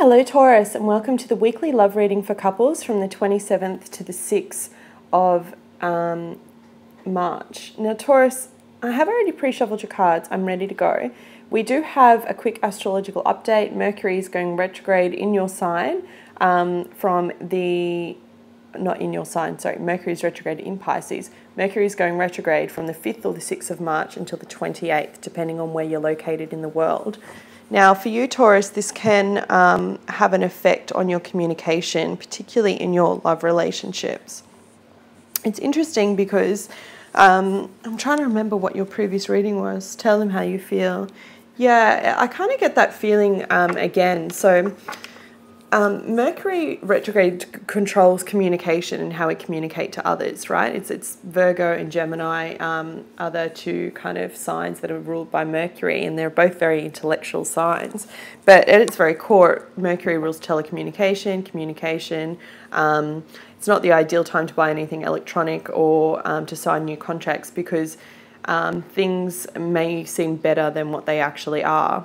Hello Taurus, and welcome to the weekly love reading for couples from the 27th to the 6th of March. Now Taurus, I have already pre-shuffled your cards. I'm ready to go. We do have a quick astrological update. Mercury is going retrograde in your sign Mercury is retrograde in Pisces. Mercury is going retrograde from the 5th or the 6th of March until the 28th, depending on where you're located in the world. Now, for you, Taurus, this can have an effect on your communication, particularly in your love relationships. It's interesting because I'm trying to remember what your previous reading was. Tell them how you feel. Yeah, I kind of get that feeling again. So Mercury retrograde controls communication and how we communicate to others, right? It's Virgo and Gemini are the two kind of signs that are ruled by Mercury, and they're both very intellectual signs. But at its very core, Mercury rules telecommunication, communication. It's not the ideal time to buy anything electronic or to sign new contracts because things may seem better than what they actually are.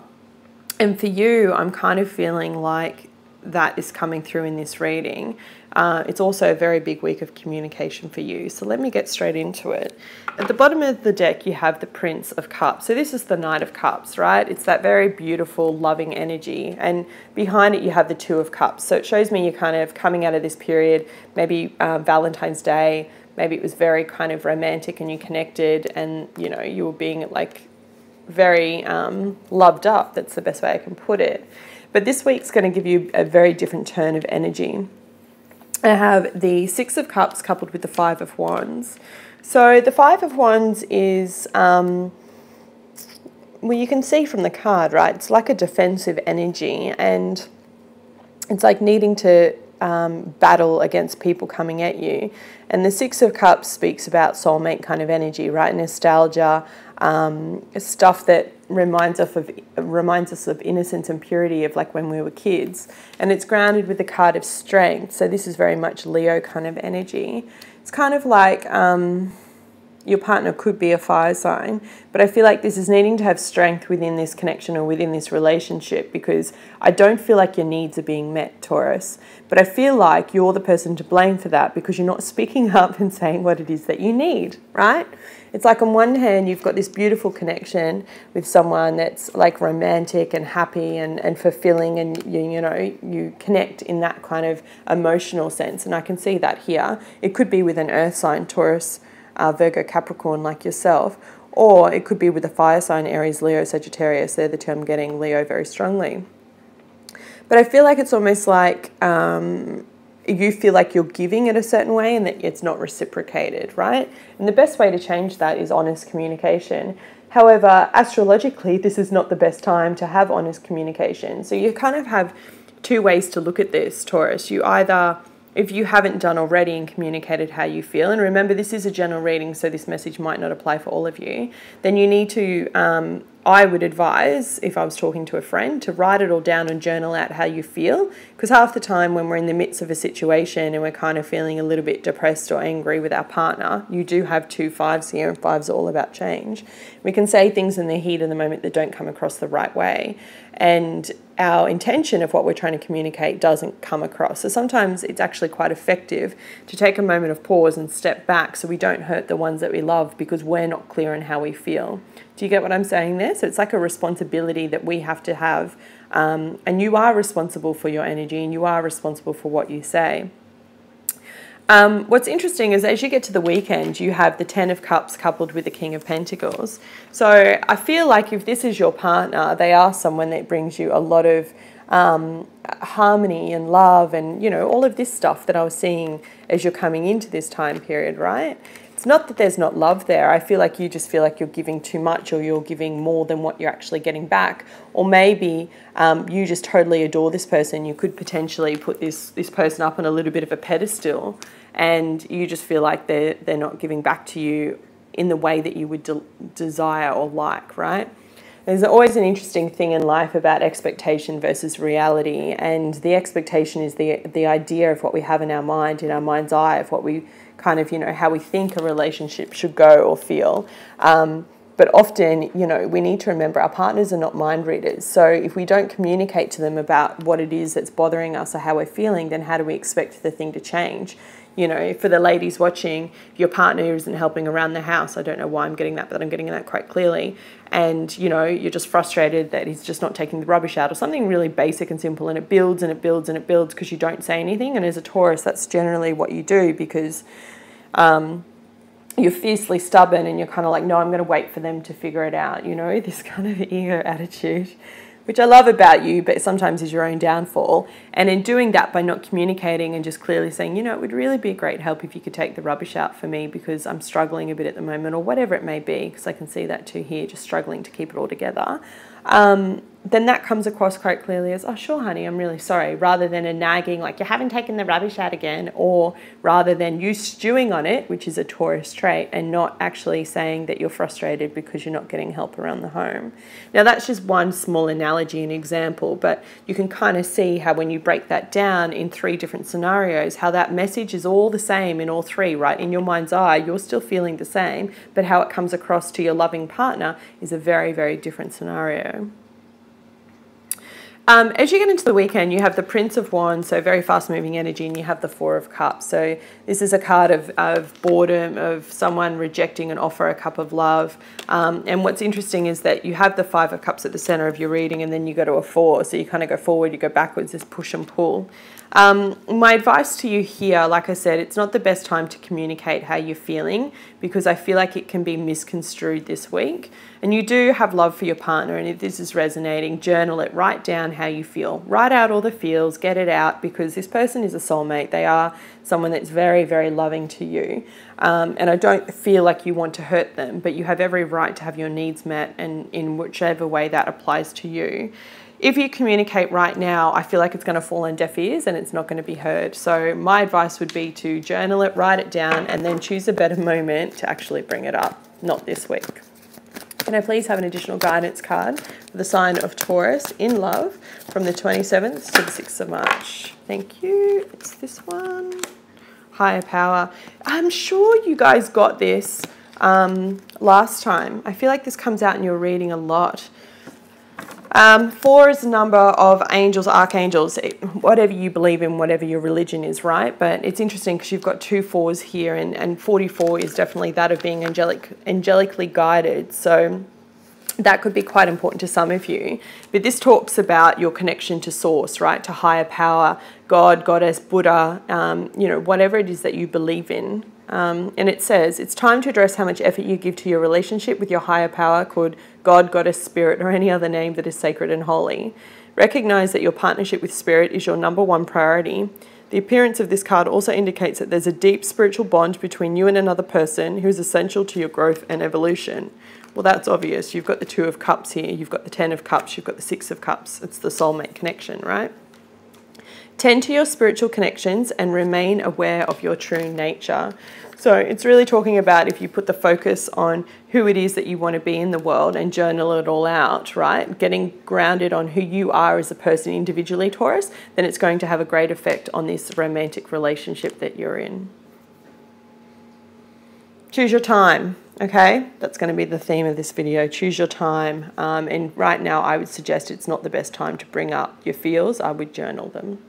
And for you, I'm kind of feeling like that is coming through in this reading. It's also a very big week of communication for you. So let me get straight into it. At the bottom of the deck, you have the Prince of Cups. So this is the Knight of Cups, right? It's that very beautiful, loving energy. And behind it, you have the Two of Cups. So it shows me you're kind of coming out of this period, maybe Valentine's Day, maybe it was very kind of romantic and you connected and, you know, you were being like very loved up. That's the best way I can put it. But this week's going to give you a very different turn of energy. I have the Six of Cups coupled with the Five of Wands. So the Five of Wands is, well, you can see from the card, right? It's like a defensive energy, and it's like needing to battle against people coming at you. And the Six of Cups speaks about soulmate kind of energy, right? Nostalgia, stuff that reminds us of innocence and purity of like when we were kids. And it's grounded with the card of Strength. So this is very much Leo kind of energy. It's kind of like your partner could be a fire sign, but I feel like this is needing to have strength within this connection or within this relationship, because I don't feel like your needs are being met, Taurus. But I feel like you're the person to blame for that because you're not speaking up and saying what it is that you need, right? It's like on one hand, you've got this beautiful connection with someone that's like romantic and happy and fulfilling, and you connect in that kind of emotional sense. And I can see that here. It could be with an earth sign, Taurus, Virgo, Capricorn, like yourself, or it could be with a fire sign, Aries, Leo, Sagittarius. They're the two I'm getting, Leo very strongly. But I feel like it's almost like you feel like you're giving it a certain way and that it's not reciprocated, right? And the best way to change that is honest communication. However, astrologically, this is not the best time to have honest communication. So you kind of have two ways to look at this, Taurus. You either, if you haven't done already and communicated how you feel, and remember this is a general reading, so this message might not apply for all of you, then you need to, I would advise, if I was talking to a friend, to write it all down and journal out how you feel, because half the time when we're in the midst of a situation and we're kind of feeling a little bit depressed or angry with our partner, you do have two fives here, and fives are all about change. We can say things in the heat of the moment that don't come across the right way, and our intention of what we're trying to communicate doesn't come across. So sometimes it's actually quite effective to take a moment of pause and step back so we don't hurt the ones that we love because we're not clear on how we feel. Do you get what I'm saying there? So it's like a responsibility that we have to have, and you are responsible for your energy and you are responsible for what you say. What's interesting is as you get to the weekend, you have the Ten of Cups coupled with the King of Pentacles. So I feel like if this is your partner, they are someone that brings you a lot of harmony and love and, you know, all of this stuff that I was seeing as you're coming into this time period, right? It's not that there's not love there. I feel like you just feel like you're giving too much, or you're giving more than what you're actually getting back. Or maybe you just totally adore this person. You could potentially put this person up on a little bit of a pedestal, and you just feel like they're not giving back to you in the way that you would desire or like, right? There's always an interesting thing in life about expectation versus reality, and the expectation is the idea of what we have in our mind, in our mind's eye, of what we kind of, you know, how we think a relationship should go or feel. But often, you know, we need to remember our partners are not mind readers. So if we don't communicate to them about what it is that's bothering us or how we're feeling, then how do we expect the thing to change? You know, for the ladies watching, if your partner isn't helping around the house, I don't know why I'm getting that, but I'm getting that quite clearly. And, you know, you're just frustrated that he's just not taking the rubbish out or something really basic and simple, and it builds and it builds and it builds because you don't say anything. And as a Taurus, that's generally what you do because you're fiercely stubborn and you're kind of like, no, I'm going to wait for them to figure it out, you know, this kind of ego attitude, which I love about you, but sometimes is your own downfall. And in doing that, by not communicating and just clearly saying, you know, it would really be a great help if you could take the rubbish out for me because I'm struggling a bit at the moment, or whatever it may be, because I can see that too here, just struggling to keep it all together. Then that comes across quite clearly as, oh, sure, honey, I'm really sorry, rather than a nagging, like you haven't taken the rubbish out again, or rather than you stewing on it, which is a Taurus trait, and not actually saying that you're frustrated because you're not getting help around the home. Now, that's just one small analogy and example, but you can kind of see how when you break that down in 3 different scenarios, how that message is all the same in all 3, right? In your mind's eye, you're still feeling the same, but how it comes across to your loving partner is a very, very different scenario. As you get into the weekend, you have the Prince of Wands, so very fast-moving energy, and you have the Four of Cups. So this is a card of boredom, of someone rejecting an offer, a cup of love. And what's interesting is that you have the Five of Cups at the center of your reading, and then you go to a 4. So you kind of go forward, you go backwards, this push and pull. My advice to you here, like I said, it's not the best time to communicate how you're feeling because I feel like it can be misconstrued this week. And you do have love for your partner, and if this is resonating, journal it, write down how you feel. Write out all the feels, get it out, because this person is a soulmate. They are someone that's very, very loving to you. And I don't feel like you want to hurt them, but you have every right to have your needs met, and in whichever way that applies to you. If you communicate right now, I feel like it's going to fall on deaf ears and it's not going to be heard. So my advice would be to journal it, write it down, and then choose a better moment to actually bring it up, not this week. Can I please have an additional guidance card for the sign of Taurus in love from the 27th to the 6th of March? Thank you. It's this one. Higher power. I'm sure you guys got this last time. I feel like this comes out in your reading a lot. 4 is the number of angels, archangels, whatever you believe in, whatever your religion is, right? But it's interesting because you've got 2 4s here, and 44 is definitely that of being angelically guided. So that could be quite important to some of you. But this talks about your connection to source, right? To higher power, God, Goddess, Buddha, you know, whatever it is that you believe in. And it says, it's time to address how much effort you give to your relationship with your higher power called God, Goddess, Spirit, or any other name that is sacred and holy. Recognize that your partnership with Spirit is your #1 priority. The appearance of this card also indicates that there's a deep spiritual bond between you and another person who is essential to your growth and evolution. Well, that's obvious. You've got the 2 of Cups here. You've got the 10 of Cups. You've got the 6 of Cups. It's the soulmate connection, right? Tend to your spiritual connections and remain aware of your true nature. So it's really talking about if you put the focus on who it is that you want to be in the world and journal it all out, right? Getting grounded on who you are as a person individually, Taurus, then it's going to have a great effect on this romantic relationship that you're in. Choose your time, okay? That's going to be the theme of this video. Choose your time. And right now I would suggest it's not the best time to bring up your feels. I would journal them.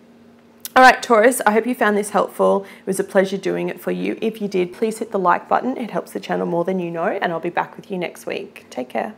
All right, Taurus, I hope you found this helpful. It was a pleasure doing it for you. If you did, please hit the like button. It helps the channel more than you know, and I'll be back with you next week. Take care.